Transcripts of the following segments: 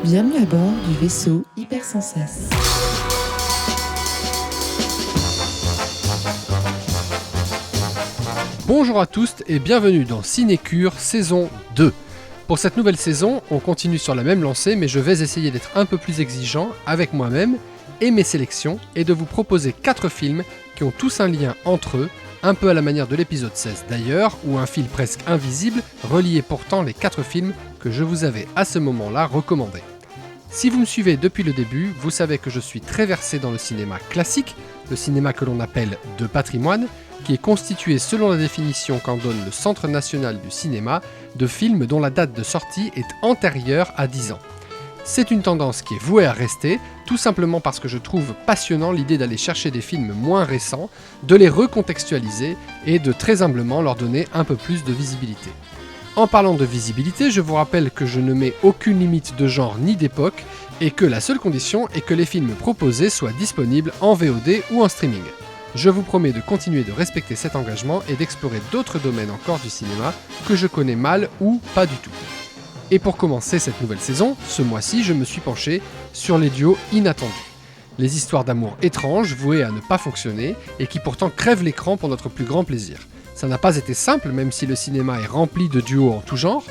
Bienvenue à bord du vaisseau Hypersensas. Bonjour à tous et bienvenue dans Cinécure saison 2. Pour cette nouvelle saison, on continue sur la même lancée, mais je vais essayer d'être un peu plus exigeant avec moi-même et mes sélections et de vous proposer 4 films qui ont tous un lien entre eux, un peu à la manière de l'épisode 16 d'ailleurs, où un fil presque invisible reliait pourtant les 4 films que je vous avais à ce moment-là recommandés. Si vous me suivez depuis le début, vous savez que je suis très versé dans le cinéma classique, le cinéma que l'on appelle de patrimoine, qui est constitué selon la définition qu'en donne le Centre national du cinéma, de films dont la date de sortie est antérieure à 10 ans. C'est une tendance qui est vouée à rester, tout simplement parce que je trouve passionnant l'idée d'aller chercher des films moins récents, de les recontextualiser et de très humblement leur donner un peu plus de visibilité. En parlant de visibilité, je vous rappelle que je ne mets aucune limite de genre ni d'époque et que la seule condition est que les films proposés soient disponibles en VOD ou en streaming. Je vous promets de continuer de respecter cet engagement et d'explorer d'autres domaines encore du cinéma que je connais mal ou pas du tout. Et pour commencer cette nouvelle saison, ce mois-ci, je me suis penché sur les duos inattendus. Les histoires d'amour étranges vouées à ne pas fonctionner et qui pourtant crèvent l'écran pour notre plus grand plaisir. Ça n'a pas été simple, même si le cinéma est rempli de duos en tout genre.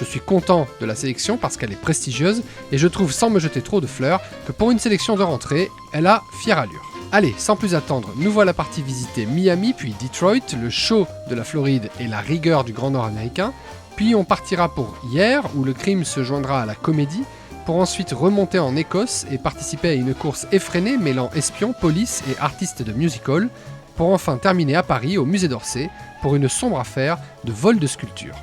Je suis content de la sélection parce qu'elle est prestigieuse et je trouve, sans me jeter trop de fleurs, que pour une sélection de rentrée, elle a fière allure. Allez, sans plus attendre, nous voilà partis visiter Miami puis Detroit, le chaud de la Floride et la rigueur du Grand Nord américain. Puis on partira pour Hier, où le crime se joindra à la comédie, pour ensuite remonter en Écosse et participer à une course effrénée mêlant espions, police et artistes de musical, pour enfin terminer à Paris, au musée d'Orsay, pour une sombre affaire de vol de sculpture.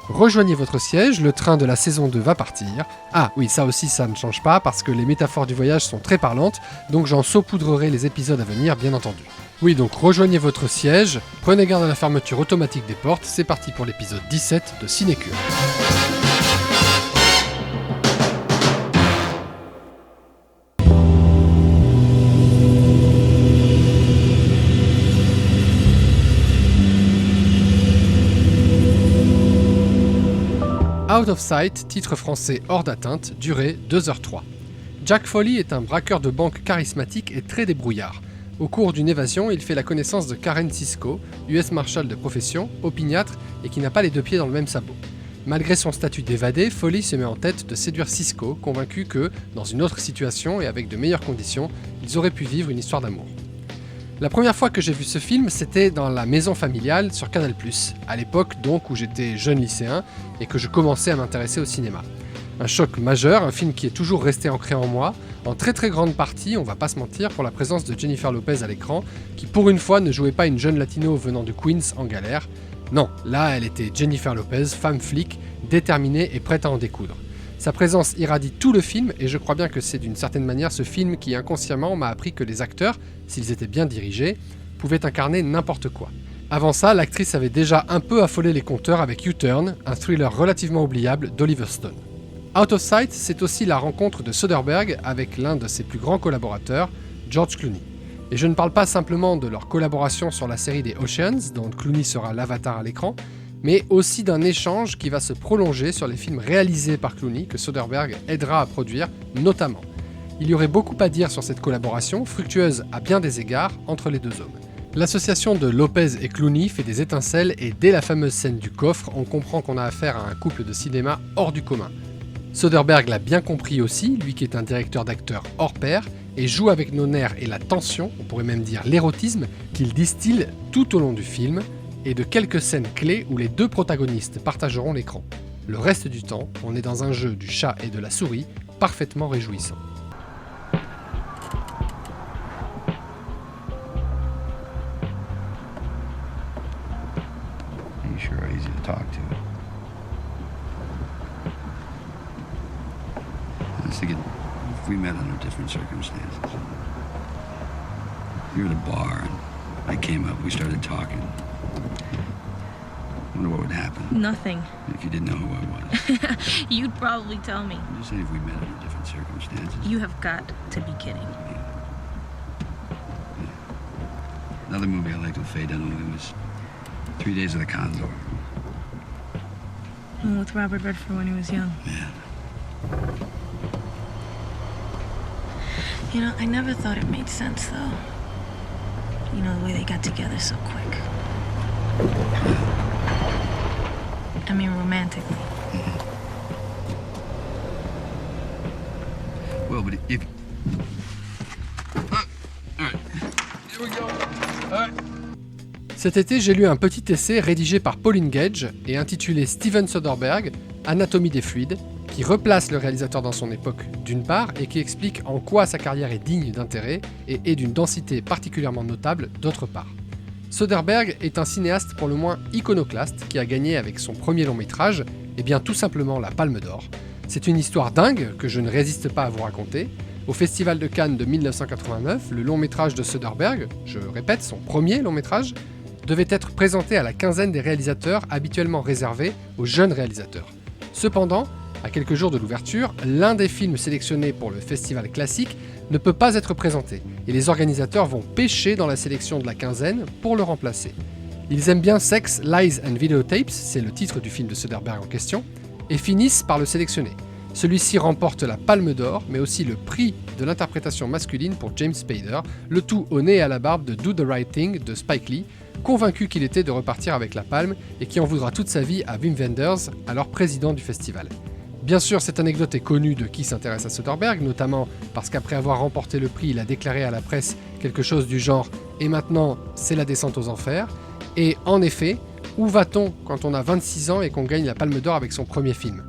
Rejoignez votre siège, le train de la saison 2 va partir. Ah oui, ça aussi ça ne change pas, parce que les métaphores du voyage sont très parlantes, donc j'en saupoudrerai les épisodes à venir, bien entendu. Oui, donc rejoignez votre siège, prenez garde à la fermeture automatique des portes, c'est parti pour l'épisode 17 de Cinécure. Out of Sight, titre français hors d'atteinte, durée 2h03. Jack Foley est un braqueur de banque charismatique et très débrouillard. Au cours d'une évasion, il fait la connaissance de Karen Cisco, US Marshal de profession, opiniâtre et qui n'a pas les deux pieds dans le même sabot. Malgré son statut d'évadé, Foley se met en tête de séduire Cisco, convaincu que, dans une autre situation et avec de meilleures conditions, ils auraient pu vivre une histoire d'amour. La première fois que j'ai vu ce film, c'était dans La Maison familiale sur Canal+, à l'époque donc où j'étais jeune lycéen et que je commençais à m'intéresser au cinéma. Un choc majeur, un film qui est toujours resté ancré en moi, en très très grande partie, on va pas se mentir, pour la présence de Jennifer Lopez à l'écran, qui pour une fois ne jouait pas une jeune latino venant de Queens en galère. Non, là elle était Jennifer Lopez, femme flic, déterminée et prête à en découdre. Sa présence irradie tout le film et je crois bien que c'est d'une certaine manière ce film qui inconsciemment m'a appris que les acteurs, s'ils étaient bien dirigés, pouvaient incarner n'importe quoi. Avant ça, l'actrice avait déjà un peu affolé les compteurs avec U-Turn, un thriller relativement oubliable d'Oliver Stone. Out of Sight, c'est aussi la rencontre de Soderbergh avec l'un de ses plus grands collaborateurs, George Clooney. Et je ne parle pas simplement de leur collaboration sur la série des Oceans, dont Clooney sera l'avatar à l'écran, mais aussi d'un échange qui va se prolonger sur les films réalisés par Clooney que Soderbergh aidera à produire, notamment. Il y aurait beaucoup à dire sur cette collaboration, fructueuse à bien des égards, entre les deux hommes. L'association de Lopez et Clooney fait des étincelles et dès la fameuse scène du coffre, on comprend qu'on a affaire à un couple de cinéma hors du commun. Soderbergh l'a bien compris aussi, lui qui est un directeur d'acteurs hors pair, et joue avec nos nerfs et la tension, on pourrait même dire l'érotisme, qu'il distille tout au long du film, et de quelques scènes clés où les deux protagonistes partageront l'écran. Le reste du temps, on est dans un jeu du chat et de la souris, parfaitement réjouissant. You sure are easy to talk to. I was thinking, if we met under different circumstances. You were at a bar, and I came up, we started talking. I wonder what would happen. Nothing. If you didn't know who I was. You'd probably tell me. I'm just saying if we met under different circumstances. You have got to be kidding. Another movie I liked with Faye Dunaway was 3 Days of the Condor. With Robert Redford when he was young. Yeah. You know, I never thought it made sense, though. You know, the way they got together so quick. I mean, romantically. Well, but if Cet été, j'ai lu un petit essai rédigé par Pauline Gage et intitulé Steven Soderbergh, Anatomie des fluides, qui replace le réalisateur dans son époque d'une part et qui explique en quoi sa carrière est digne d'intérêt et est d'une densité particulièrement notable d'autre part. Soderbergh est un cinéaste pour le moins iconoclaste qui a gagné avec son premier long métrage, et bien tout simplement la Palme d'Or. C'est une histoire dingue que je ne résiste pas à vous raconter. Au Festival de Cannes de 1989, le long métrage de Soderbergh, je répète son premier long métrage, devait être présenté à la quinzaine des réalisateurs habituellement réservés aux jeunes réalisateurs. Cependant, à quelques jours de l'ouverture, l'un des films sélectionnés pour le festival classique ne peut pas être présenté, et les organisateurs vont pêcher dans la sélection de la quinzaine pour le remplacer. Ils aiment bien Sex, Lies and Videotapes, c'est le titre du film de Soderbergh en question, et finissent par le sélectionner. Celui-ci remporte la Palme d'Or, mais aussi le prix de l'interprétation masculine pour James Spader, le tout au nez et à la barbe de Do the Right Thing de Spike Lee, convaincu qu'il était de repartir avec la palme et qui en voudra toute sa vie à Wim Wenders, alors président du festival. Bien sûr, cette anecdote est connue de qui s'intéresse à Soderbergh, notamment parce qu'après avoir remporté le prix, il a déclaré à la presse quelque chose du genre « Et maintenant, c'est la descente aux enfers ». Et en effet, où va-t-on quand on a 26 ans et qu'on gagne la Palme d'Or avec son premier film ?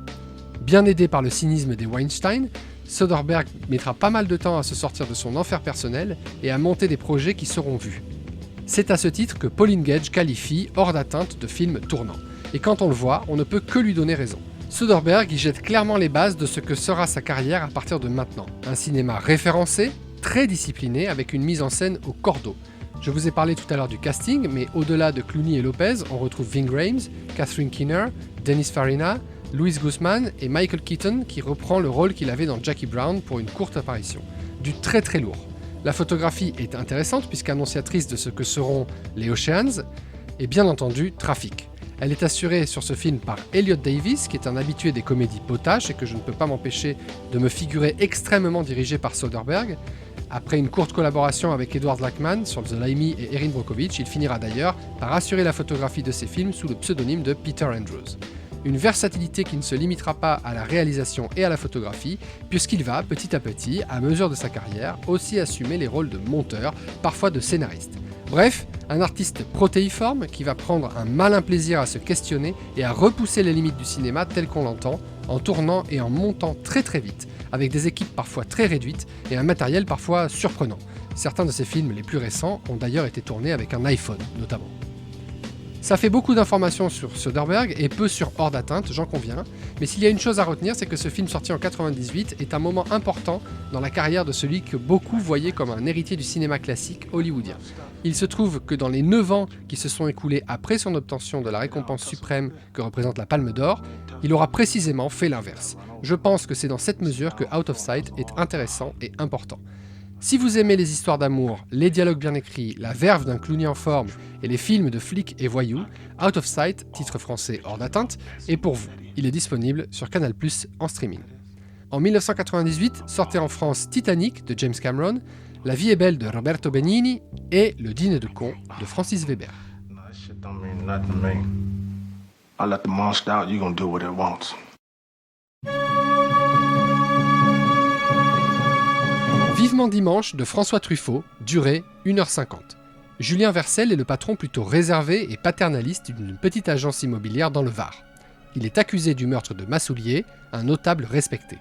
Bien aidé par le cynisme des Weinstein, Soderbergh mettra pas mal de temps à se sortir de son enfer personnel et à monter des projets qui seront vus. C'est à ce titre que Pauline Gage qualifie hors d'atteinte de film tournant. Et quand on le voit, on ne peut que lui donner raison. Soderbergh y jette clairement les bases de ce que sera sa carrière à partir de maintenant. Un cinéma référencé, très discipliné, avec une mise en scène au cordeau. Je vous ai parlé tout à l'heure du casting, mais au-delà de Clooney et Lopez, on retrouve Ving Rhames, Catherine Keener, Dennis Farina, Louis Guzman et Michael Keaton qui reprend le rôle qu'il avait dans Jackie Brown pour une courte apparition. Du très très lourd. La photographie est intéressante puisqu'annonciatrice de ce que seront les Oceans et bien entendu Traffic. Elle est assurée sur ce film par Elliot Davis qui est un habitué des comédies potaches et que je ne peux pas m'empêcher de me figurer extrêmement dirigé par Soderbergh. Après une courte collaboration avec Edward Lachman sur The Limey et Erin Brockovich, il finira d'ailleurs par assurer la photographie de ses films sous le pseudonyme de Peter Andrews. Une versatilité qui ne se limitera pas à la réalisation et à la photographie, puisqu'il va, petit à petit, à mesure de sa carrière, aussi assumer les rôles de monteur, parfois de scénariste. Bref, un artiste protéiforme qui va prendre un malin plaisir à se questionner et à repousser les limites du cinéma tel qu'on l'entend, en tournant et en montant très très vite, avec des équipes parfois très réduites et un matériel parfois surprenant. Certains de ses films les plus récents ont d'ailleurs été tournés avec un iPhone, notamment. Ça fait beaucoup d'informations sur Soderbergh et peu sur Hors d'atteinte, j'en conviens, mais s'il y a une chose à retenir, c'est que ce film sorti en 1998 est un moment important dans la carrière de celui que beaucoup voyaient comme un héritier du cinéma classique hollywoodien. Il se trouve que dans les 9 ans qui se sont écoulés après son obtention de la récompense suprême que représente la Palme d'Or, il aura précisément fait l'inverse. Je pense que c'est dans cette mesure que Out of Sight est intéressant et important. Si vous aimez les histoires d'amour, les dialogues bien écrits, la verve d'un Clooney en forme et les films de flics et voyous, Out of Sight, titre français Hors d'atteinte, est pour vous. Il est disponible sur Canal+ en streaming. En 1998, sortait en France Titanic de James Cameron, La vie est belle de Roberto Benigni et Le dîner de cons de Francis Weber. Vivement dimanche de François Truffaut, durée 1h50. Julien Vercel est le patron plutôt réservé et paternaliste d'une petite agence immobilière dans le Var. Il est accusé du meurtre de Massoulier, un notable respecté.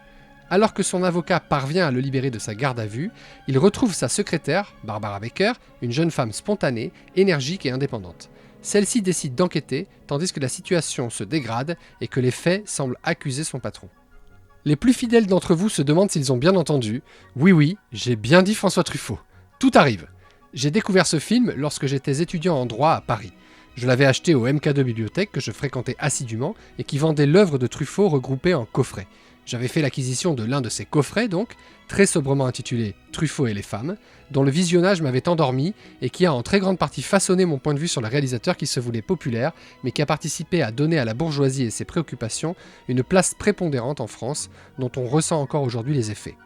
Alors que son avocat parvient à le libérer de sa garde à vue, il retrouve sa secrétaire, Barbara Baker, une jeune femme spontanée, énergique et indépendante. Celle-ci décide d'enquêter, tandis que la situation se dégrade et que les faits semblent accuser son patron. Les plus fidèles d'entre vous se demandent s'ils ont bien entendu. Oui, j'ai bien dit François Truffaut. Tout arrive. J'ai découvert ce film lorsque j'étais étudiant en droit à Paris. Je l'avais acheté au MK2 Bibliothèque que je fréquentais assidûment et qui vendait l'œuvre de Truffaut regroupée en coffrets. J'avais fait l'acquisition de l'un de ces coffrets donc, très sobrement intitulé Truffaut et les femmes, dont le visionnage m'avait endormi et qui a en très grande partie façonné mon point de vue sur le réalisateur qui se voulait populaire, mais qui a participé à donner à la bourgeoisie et ses préoccupations une place prépondérante en France, dont on ressent encore aujourd'hui les effets.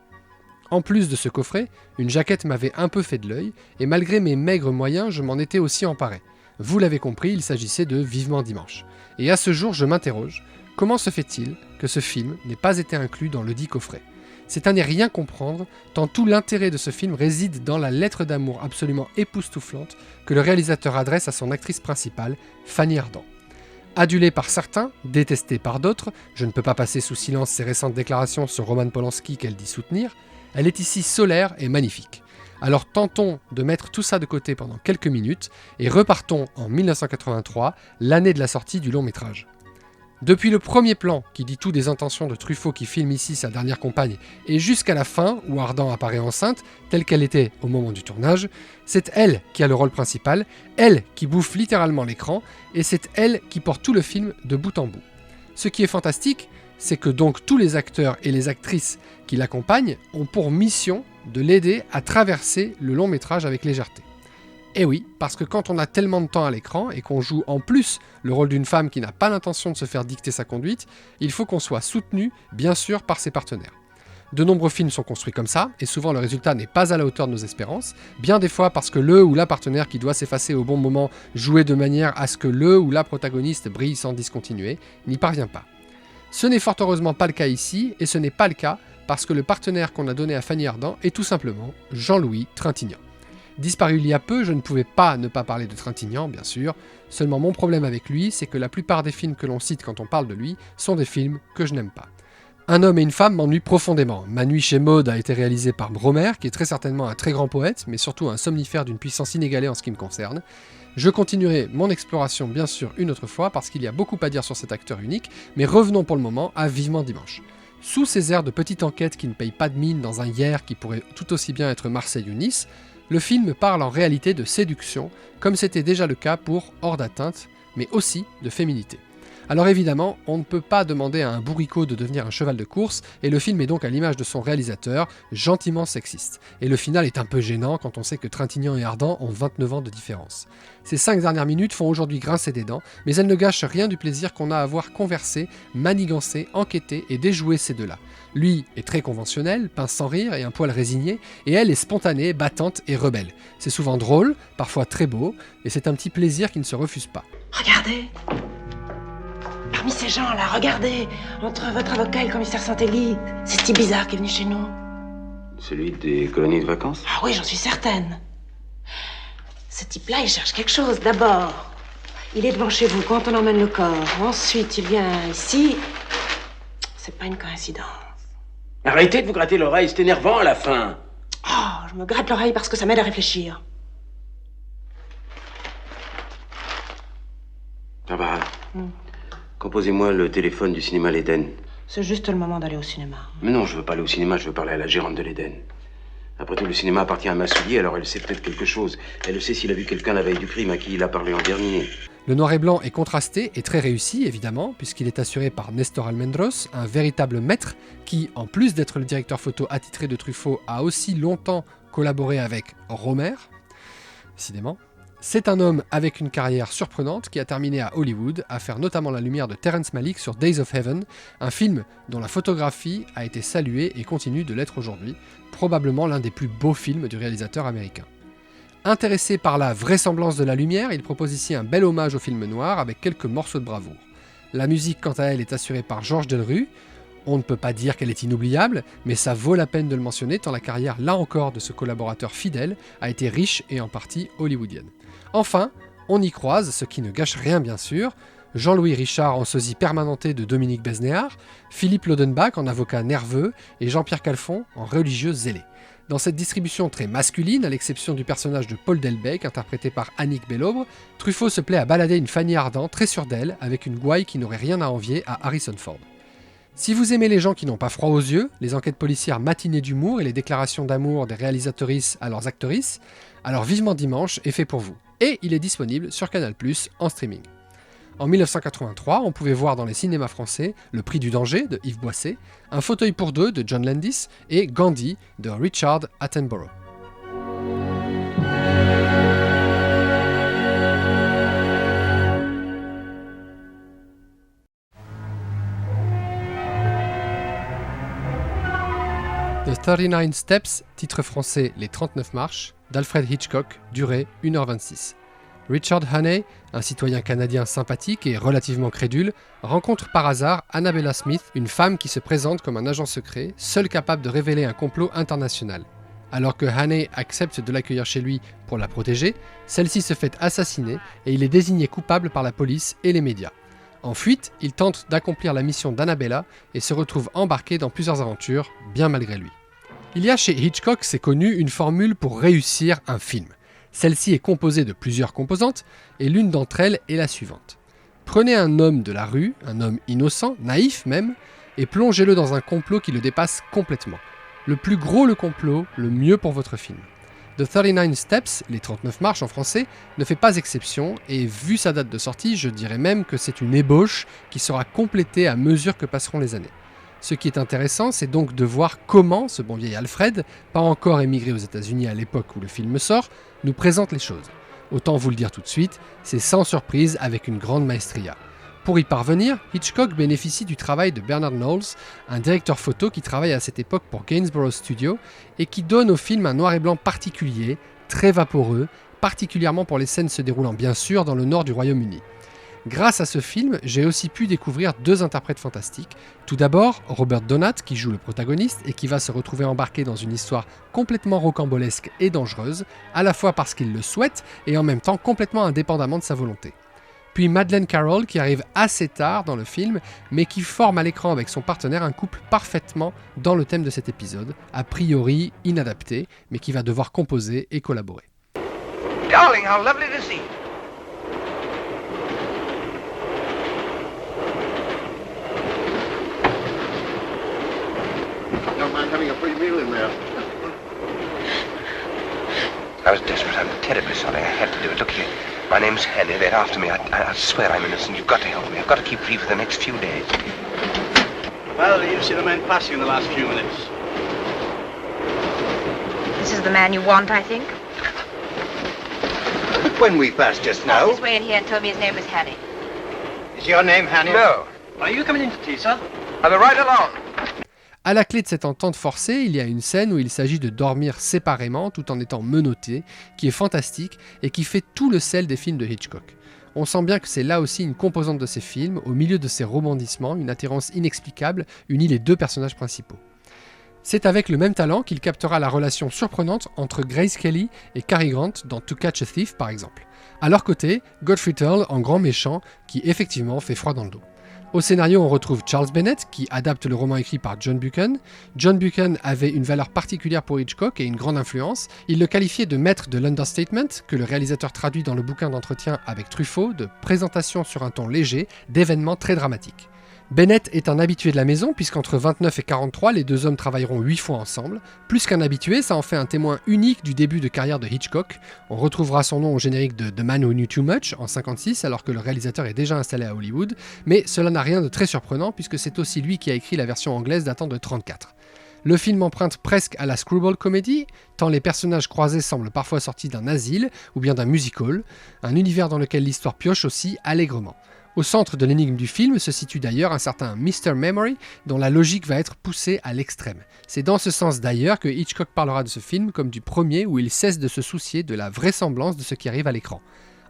En plus de ce coffret, une jaquette m'avait un peu fait de l'œil, et malgré mes maigres moyens, je m'en étais aussi emparé. Vous l'avez compris, il s'agissait de Vivement Dimanche. Et à ce jour, je m'interroge, comment se fait-il que ce film n'ait pas été inclus dans le dit coffret ? C'est à n'y rien comprendre, tant tout l'intérêt de ce film réside dans la lettre d'amour absolument époustouflante que le réalisateur adresse à son actrice principale, Fanny Ardant. Adulée par certains, détestée par d'autres, je ne peux pas passer sous silence ses récentes déclarations sur Roman Polanski qu'elle dit soutenir, elle est ici solaire et magnifique. Alors tentons de mettre tout ça de côté pendant quelques minutes et repartons en 1983, l'année de la sortie du long métrage. Depuis le premier plan qui dit tout des intentions de Truffaut qui filme ici sa dernière compagne et jusqu'à la fin où Ardant apparaît enceinte, telle qu'elle était au moment du tournage, c'est elle qui a le rôle principal, elle qui bouffe littéralement l'écran et c'est elle qui porte tout le film de bout en bout. Ce qui est fantastique, c'est que donc tous les acteurs et les actrices qui l'accompagnent ont pour mission de l'aider à traverser le long métrage avec légèreté. Et oui, parce que quand on a tellement de temps à l'écran et qu'on joue en plus le rôle d'une femme qui n'a pas l'intention de se faire dicter sa conduite, il faut qu'on soit soutenu, bien sûr, par ses partenaires. De nombreux films sont construits comme ça, et souvent le résultat n'est pas à la hauteur de nos espérances, bien des fois parce que le ou la partenaire qui doit s'effacer au bon moment, jouer de manière à ce que le ou la protagoniste brille sans discontinuer, n'y parvient pas. Ce n'est fort heureusement pas le cas ici, et ce n'est pas le cas parce que le partenaire qu'on a donné à Fanny Ardant est tout simplement Jean-Louis Trintignant. Disparu il y a peu, je ne pouvais pas ne pas parler de Trintignant, bien sûr, seulement mon problème avec lui, c'est que la plupart des films que l'on cite quand on parle de lui sont des films que je n'aime pas. Un homme et une femme m'ennuient profondément. Ma nuit chez Maud a été réalisée par Bromer, qui est très certainement un très grand poète, mais surtout un somnifère d'une puissance inégalée en ce qui me concerne. Je continuerai mon exploration bien sûr une autre fois, parce qu'il y a beaucoup à dire sur cet acteur unique, mais revenons pour le moment à Vivement Dimanche. Sous ces airs de petite enquête qui ne paye pas de mine dans un hier qui pourrait tout aussi bien être Marseille ou Nice, le film parle en réalité de séduction, comme c'était déjà le cas pour Hors d'atteinte, mais aussi de féminité. Alors évidemment, on ne peut pas demander à un bourricot de devenir un cheval de course, et le film est donc à l'image de son réalisateur, gentiment sexiste. Et le final est un peu gênant quand on sait que Trintignant et Ardant ont 29 ans de différence. Ces 5 dernières minutes font aujourd'hui grincer des dents, mais elles ne gâchent rien du plaisir qu'on a à voir converser, manigancer, enquêter et déjouer ces deux-là. Lui est très conventionnel, pince sans rire et un poil résigné, et elle est spontanée, battante et rebelle. C'est souvent drôle, parfois très beau, et c'est un petit plaisir qui ne se refuse pas. Regardez! Parmi ces gens-là, regardez! Entre votre avocat et le commissaire Santelli, c'est ce type bizarre qui est venu chez nous. Celui des colonies de vacances? Ah oui, j'en suis certaine. Ce type-là, il cherche quelque chose. D'abord, il est devant chez vous quand on emmène le corps. Ensuite, il vient ici. C'est pas une coïncidence. Arrêtez de vous gratter l'oreille, c'est énervant à la fin. Oh, je me gratte l'oreille parce que ça m'aide à réfléchir. Barbara, composez-moi le téléphone du cinéma L'Éden. C'est juste le moment d'aller au cinéma. Mais non, je veux pas aller au cinéma, je veux parler à la gérante de l'Éden. Après tout, le cinéma appartient à Massoulier, alors elle sait peut-être quelque chose. Elle sait s'il a vu quelqu'un la veille du crime à qui il a parlé en dernier. Le noir et blanc est contrasté et très réussi, évidemment, puisqu'il est assuré par Nestor Almendros, un véritable maître qui, en plus d'être le directeur photo attitré de Truffaut, a aussi longtemps collaboré avec Romer, décidément. C'est un homme avec une carrière surprenante qui a terminé à Hollywood, à faire notamment la lumière de Terrence Malick sur Days of Heaven, un film dont la photographie a été saluée et continue de l'être aujourd'hui, probablement l'un des plus beaux films du réalisateur américain. Intéressé par la vraisemblance de la lumière, il propose ici un bel hommage au film noir avec quelques morceaux de bravoure. La musique, quant à elle, est assurée par Georges Delrue. On ne peut pas dire qu'elle est inoubliable, mais ça vaut la peine de le mentionner tant la carrière, là encore, de ce collaborateur fidèle a été riche et en partie hollywoodienne. Enfin, on y croise, ce qui ne gâche rien bien sûr, Jean-Louis Richard en sosie permanenté de Dominique Besnéard, Philippe Lodenbach en avocat nerveux et Jean-Pierre Calfon en religieux zélé. Dans cette distribution très masculine, à l'exception du personnage de Paul Delbecq, interprété par Annick Bellobre, Truffaut se plaît à balader une Fanny Ardant très sûre d'elle, avec une gouaille qui n'aurait rien à envier à Harrison Ford. Si vous aimez les gens qui n'ont pas froid aux yeux, les enquêtes policières matinées d'humour et les déclarations d'amour des réalisatrices à leurs actrices, alors Vivement Dimanche est fait pour vous. Et il est disponible sur Canal+, en streaming. En 1983, on pouvait voir dans les cinémas français Le Prix du danger de Yves Boisset, Un fauteuil pour deux de John Landis et Gandhi de Richard Attenborough. The 39 Steps, titre français Les 39 marches, d'Alfred Hitchcock, durée 1h26. Richard Hannay, un citoyen canadien sympathique et relativement crédule, rencontre par hasard Annabella Smith, une femme qui se présente comme un agent secret, seule capable de révéler un complot international. Alors que Hannay accepte de l'accueillir chez lui pour la protéger, celle-ci se fait assassiner et il est désigné coupable par la police et les médias. En fuite, il tente d'accomplir la mission d'Annabella et se retrouve embarqué dans plusieurs aventures, bien malgré lui. Il y a chez Hitchcock, c'est connu, une formule pour réussir un film. Celle-ci est composée de plusieurs composantes, et l'une d'entre elles est la suivante. Prenez un homme de la rue, un homme innocent, naïf même, et plongez-le dans un complot qui le dépasse complètement. Le plus gros le complot, le mieux pour votre film. The 39 Steps, les 39 marches en français, ne fait pas exception, et vu sa date de sortie, je dirais même que c'est une ébauche qui sera complétée à mesure que passeront les années. Ce qui est intéressant, c'est donc de voir comment ce bon vieil Alfred, pas encore émigré aux États-Unis à l'époque où le film sort, nous présente les choses. Autant vous le dire tout de suite, c'est sans surprise avec une grande maestria. Pour y parvenir, Hitchcock bénéficie du travail de Bernard Knowles, un directeur photo qui travaille à cette époque pour Gainsborough Studio et qui donne au film un noir et blanc particulier, très vaporeux, particulièrement pour les scènes se déroulant bien sûr dans le nord du Royaume-Uni. Grâce à ce film, j'ai aussi pu découvrir deux interprètes fantastiques. Tout d'abord, Robert Donat, qui joue le protagoniste et qui va se retrouver embarqué dans une histoire complètement rocambolesque et dangereuse, à la fois parce qu'il le souhaite et en même temps complètement indépendamment de sa volonté. Puis Madeleine Carroll, qui arrive assez tard dans le film, mais qui forme à l'écran avec son partenaire un couple parfaitement dans le thème de cet épisode, a priori inadapté, mais qui va devoir composer et collaborer. Darling, how lovely to see you. Don't mind having a free meal in there. I was desperate. I'm terribly sorry. I had to do it. Look here. My name's Hannay. They're after me. I swear I'm innocent. You've got to help me. I've got to keep free for the next few days. Well, you've seen the men passing in the last few minutes. This is the man you want, I think. When we passed just now. He's way in here and told me his name was Hannay. Is your name Hannay? No. Are you coming in to tea, sir? I'll be right along. À la clé de cette entente forcée, il y a une scène où il s'agit de dormir séparément tout en étant menotté, qui est fantastique et qui fait tout le sel des films de Hitchcock. On sent bien que c'est là aussi une composante de ses films, au milieu de ses rebondissements, une attirance inexplicable unit les deux personnages principaux. C'est avec le même talent qu'il captera la relation surprenante entre Grace Kelly et Cary Grant dans To Catch a Thief par exemple. À leur côté, Godfrey Turl en grand méchant qui effectivement fait froid dans le dos. Au scénario, on retrouve Charles Bennett, qui adapte le roman écrit par John Buchan. John Buchan avait une valeur particulière pour Hitchcock et une grande influence. Il le qualifiait de maître de l'understatement, que le réalisateur traduit dans le bouquin d'entretien avec Truffaut, de présentation sur un ton léger, d'événements très dramatiques. Bennett est un habitué de la maison, puisqu'entre 29 et 43, les deux hommes travailleront 8 fois ensemble. Plus qu'un habitué, ça en fait un témoin unique du début de carrière de Hitchcock. On retrouvera son nom au générique de The Man Who Knew Too Much en 1956, alors que le réalisateur est déjà installé à Hollywood, mais cela n'a rien de très surprenant, puisque c'est aussi lui qui a écrit la version anglaise datant de 1934. Le film emprunte presque à la screwball comedy, tant les personnages croisés semblent parfois sortis d'un asile ou bien d'un music-hall, un univers dans lequel l'histoire pioche aussi allègrement. Au centre de l'énigme du film se situe d'ailleurs un certain Mr. Memory, dont la logique va être poussée à l'extrême. C'est dans ce sens d'ailleurs que Hitchcock parlera de ce film comme du premier où il cesse de se soucier de la vraisemblance de ce qui arrive à l'écran.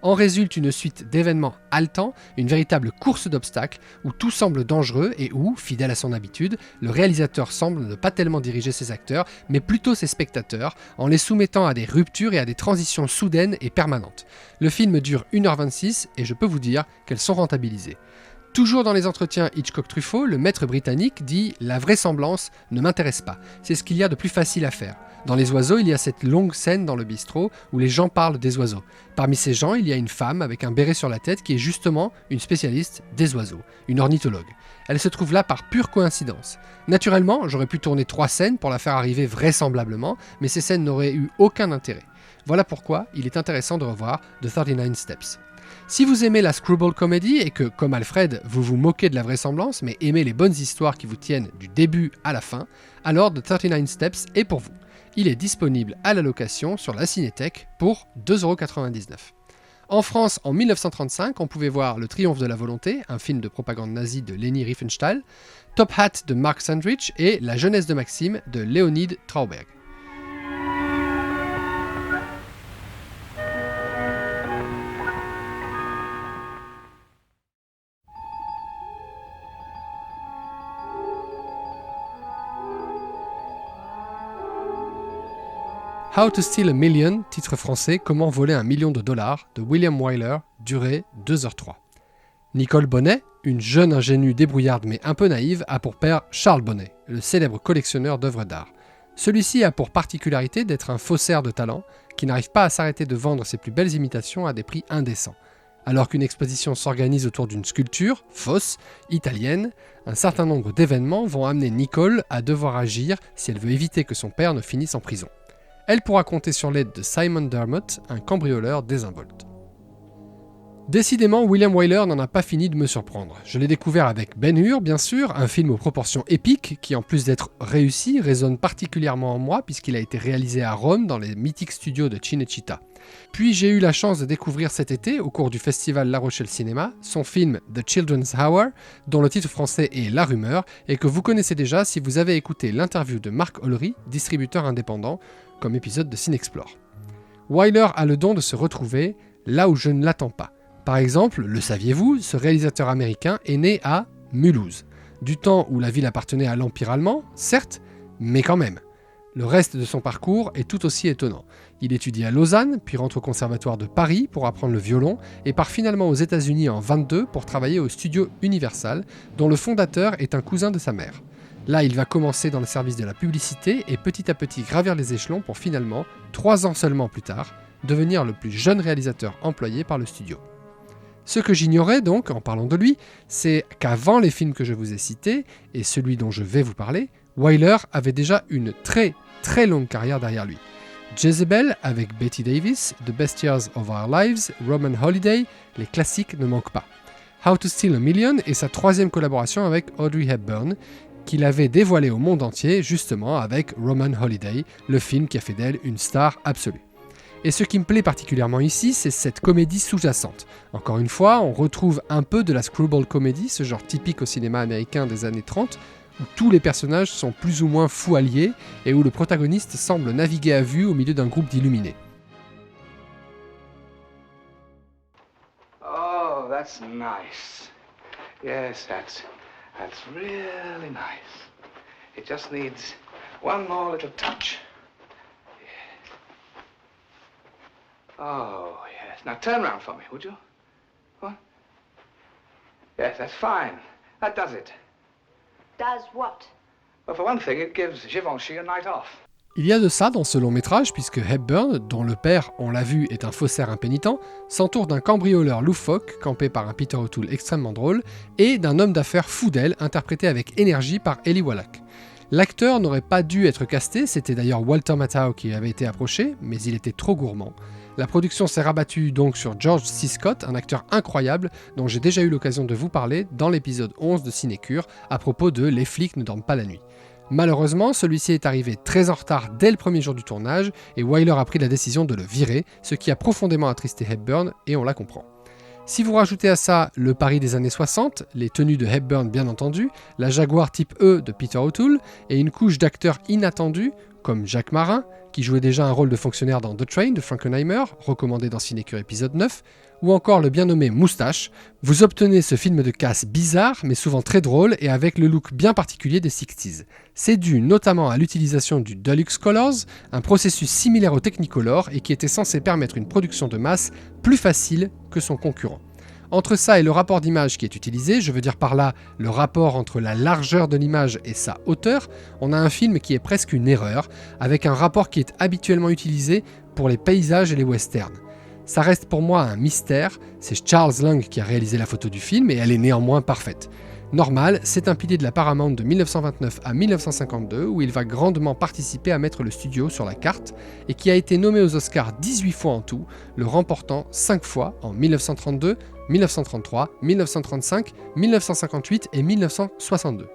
En résulte une suite d'événements haletants, une véritable course d'obstacles, où tout semble dangereux et où, fidèle à son habitude, le réalisateur semble ne pas tellement diriger ses acteurs, mais plutôt ses spectateurs, en les soumettant à des ruptures et à des transitions soudaines et permanentes. Le film dure 1h26 et je peux vous dire qu'elles sont rentabilisées. Toujours dans les entretiens Hitchcock-Truffaut, le maître britannique dit « La vraisemblance ne m'intéresse pas, c'est ce qu'il y a de plus facile à faire ». Dans Les Oiseaux, il y a cette longue scène dans le bistrot où les gens parlent des oiseaux. Parmi ces gens, il y a une femme avec un béret sur la tête qui est justement une spécialiste des oiseaux, une ornithologue. Elle se trouve là par pure coïncidence. Naturellement, j'aurais pu tourner 3 scènes pour la faire arriver vraisemblablement, mais ces scènes n'auraient eu aucun intérêt. Voilà pourquoi il est intéressant de revoir The 39 Steps. Si vous aimez la screwball comedy et que, comme Alfred, vous vous moquez de la vraisemblance mais aimez les bonnes histoires qui vous tiennent du début à la fin, alors The 39 Steps est pour vous. Il est disponible à la location sur la Cinétech pour 2,99 €. En France, en 1935, on pouvait voir Le Triomphe de la volonté, un film de propagande nazie de Leni Riefenstahl, Top Hat de Mark Sandrich et La jeunesse de Maxime de Leonid Trauberg. How to Steal a Million, titre français Comment voler $1 million de William Wyler, durée 2h03. Nicole Bonnet, une jeune ingénue débrouillarde mais un peu naïve, a pour père Charles Bonnet, le célèbre collectionneur d'œuvres d'art. Celui-ci a pour particularité d'être un faussaire de talent qui n'arrive pas à s'arrêter de vendre ses plus belles imitations à des prix indécents. Alors qu'une exposition s'organise autour d'une sculpture, fausse, italienne, un certain nombre d'événements vont amener Nicole à devoir agir si elle veut éviter que son père ne finisse en prison. Elle pourra compter sur l'aide de Simon Dermott, un cambrioleur désinvolte. Décidément, William Wyler n'en a pas fini de me surprendre. Je l'ai découvert avec Ben-Hur, bien sûr, un film aux proportions épiques qui, en plus d'être réussi, résonne particulièrement en moi puisqu'il a été réalisé à Rome dans les mythiques studios de Cinecittà. Puis j'ai eu la chance de découvrir cet été, au cours du festival La Rochelle Cinéma, son film The Children's Hour, dont le titre français est La Rumeur, et que vous connaissez déjà si vous avez écouté l'interview de Marc Ollery, distributeur indépendant, comme épisode de Cinexplore. Wyler a le don de se retrouver là où je ne l'attends pas. Par exemple, le saviez-vous, ce réalisateur américain est né à Mulhouse, du temps où la ville appartenait à l'Empire allemand, certes, mais quand même. Le reste de son parcours est tout aussi étonnant. Il étudie à Lausanne, puis rentre au Conservatoire de Paris pour apprendre le violon, et part finalement aux États-Unis en 1922 pour travailler au studio Universal, dont le fondateur est un cousin de sa mère. Là, il va commencer dans le service de la publicité et petit à petit gravir les échelons pour finalement, 3 ans seulement plus tard, devenir le plus jeune réalisateur employé par le studio. Ce que j'ignorais donc, en parlant de lui, c'est qu'avant les films que je vous ai cités, et celui dont je vais vous parler, Wyler avait déjà une très longue carrière derrière lui. Jezebel avec Betty Davis, The Best Years of Our Lives, Roman Holiday, les classiques ne manquent pas. How to Steal a Million est sa 3e collaboration avec Audrey Hepburn, qu'il avait dévoilé au monde entier justement avec Roman Holiday, le film qui a fait d'elle une star absolue. Et ce qui me plaît particulièrement ici, c'est cette comédie sous-jacente. Encore une fois, on retrouve un peu de la screwball comedy, ce genre typique au cinéma américain des années 30, où tous les personnages sont plus ou moins fous alliés et où le protagoniste semble naviguer à vue au milieu d'un groupe d'illuminés. Oh, that's nice. Yes, that's really nice. It just needs one more little touch. Oh, yes. Now turn around for me, would you? What? Yes, that's fine. That does it. Does what? Well, for one thing, it gives Givenchy a night off. Il y a de ça dans ce long métrage puisque Hepburn, dont le père, on l'a vu, est un faussaire impénitent, s'entoure d'un cambrioleur loufoque, campé par un Peter O'Toole extrêmement drôle, et d'un homme d'affaires fou d'elle, interprété avec énergie par Eli Wallach. L'acteur n'aurait pas dû être casté, c'était d'ailleurs Walter Matthau qui avait été approché, mais il était trop gourmand. La production s'est rabattue donc sur George C. Scott, un acteur incroyable dont j'ai déjà eu l'occasion de vous parler dans l'épisode 11 de Cinécure à propos de Les flics ne dorment pas la nuit. Malheureusement, celui-ci est arrivé très en retard dès le premier jour du tournage et Wyler a pris la décision de le virer, ce qui a profondément attristé Hepburn et on la comprend. Si vous rajoutez à ça le Paris des années 60, les tenues de Hepburn bien entendu, la Jaguar type E de Peter O'Toole et une couche d'acteurs inattendus comme Jacques Marin, qui jouait déjà un rôle de fonctionnaire dans The Train de Frankenheimer, recommandé dans Cinécure épisode 9, ou encore le bien nommé Moustache, vous obtenez ce film de casse bizarre, mais souvent très drôle et avec le look bien particulier des 60s. C'est dû notamment à l'utilisation du Deluxe Colors, un processus similaire au Technicolor et qui était censé permettre une production de masse plus facile que son concurrent. Entre ça et le rapport d'image qui est utilisé, je veux dire par là le rapport entre la largeur de l'image et sa hauteur, on a un film qui est presque une erreur, avec un rapport qui est habituellement utilisé pour les paysages et les westerns. Ça reste pour moi un mystère, c'est Charles Lang qui a réalisé la photo du film et elle est néanmoins parfaite. Normal, c'est un pilier de la Paramount de 1929 à 1952 où il va grandement participer à mettre le studio sur la carte et qui a été nommé aux Oscars 18 fois en tout, le remportant 5 fois en 1932, 1933, 1935, 1958 et 1962.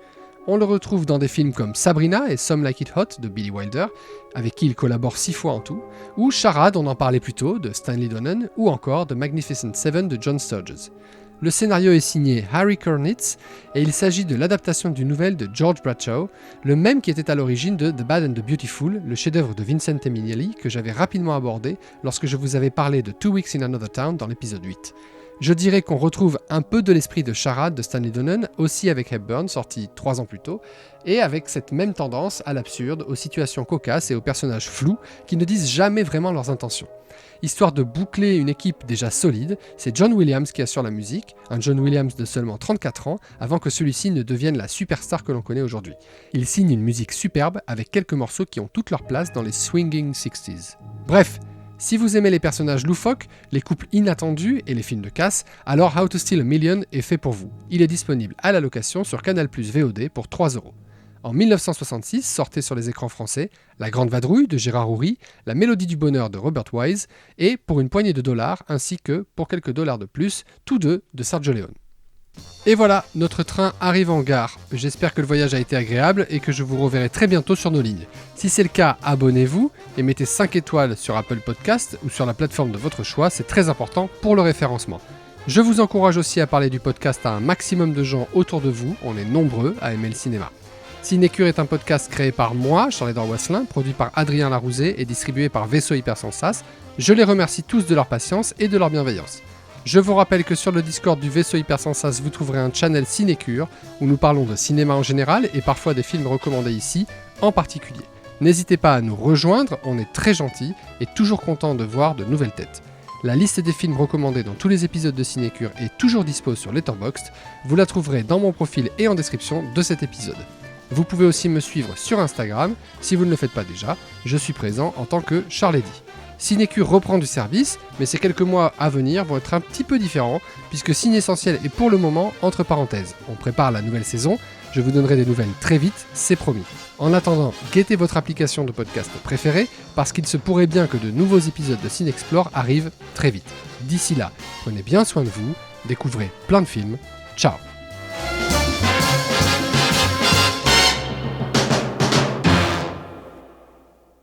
On le retrouve dans des films comme Sabrina et Some Like It Hot de Billy Wilder, avec qui il collabore 6 fois en tout, ou Charade, on en parlait plus tôt, de Stanley Donen, ou encore The Magnificent Seven de John Sturges. Le scénario est signé Harry Kurnitz et il s'agit de l'adaptation d'une nouvelle de George Bradshaw, le même qui était à l'origine de The Bad and the Beautiful, le chef-d'œuvre de Vincent Minnelli que j'avais rapidement abordé lorsque je vous avais parlé de 2 Weeks in Another Town dans l'épisode 8. Je dirais qu'on retrouve un peu de l'esprit de Charade de Stanley Donen, aussi avec Hepburn, sorti 3 ans plus tôt, et avec cette même tendance à l'absurde, aux situations cocasses et aux personnages flous qui ne disent jamais vraiment leurs intentions. Histoire de boucler une équipe déjà solide, c'est John Williams qui assure la musique, un John Williams de seulement 34 ans, avant que celui-ci ne devienne la superstar que l'on connaît aujourd'hui. Il signe une musique superbe avec quelques morceaux qui ont toute leur place dans les swinging 60s. Bref, si vous aimez les personnages loufoques, les couples inattendus et les films de casse, alors How to Steal a Million est fait pour vous. Il est disponible à la location sur Canal+ VOD pour 3€. En 1966, sortait sur les écrans français La Grande Vadrouille de Gérard Houry, La Mélodie du Bonheur de Robert Wise et Pour une poignée de dollars, ainsi que Pour quelques dollars de plus, tous deux de Sergio Leone. Et voilà, notre train arrive en gare. J'espère que le voyage a été agréable et que je vous reverrai très bientôt sur nos lignes. Si c'est le cas, abonnez-vous et mettez 5 étoiles sur Apple Podcast ou sur la plateforme de votre choix, c'est très important pour le référencement. Je vous encourage aussi à parler du podcast à un maximum de gens autour de vous, on est nombreux à aimer le cinéma. Cinécure est un podcast créé par moi, Charles-Édouard Wasselin, produit par Adrien Larouzet et distribué par Vaisseau Hypersensas. Je les remercie tous de leur patience et de leur bienveillance. Je vous rappelle que sur le Discord du Vaisseau Hypersensas, vous trouverez un channel Cinécure où nous parlons de cinéma en général et parfois des films recommandés ici en particulier. N'hésitez pas à nous rejoindre, on est très gentils et toujours content de voir de nouvelles têtes. La liste des films recommandés dans tous les épisodes de Cinécure est toujours dispo sur Letterboxd, vous la trouverez dans mon profil et en description de cet épisode. Vous pouvez aussi me suivre sur Instagram, si vous ne le faites pas déjà, je suis présent en tant que Charles-Eddy. Cinécure reprend du service, mais ces quelques mois à venir vont être un petit peu différents, puisque Ciné Essentiel est pour le moment entre parenthèses. On prépare la nouvelle saison, je vous donnerai des nouvelles très vite, c'est promis. En attendant, guettez votre application de podcast préférée, parce qu'il se pourrait bien que de nouveaux épisodes de Cinexplore arrivent très vite. D'ici là, prenez bien soin de vous, découvrez plein de films, ciao.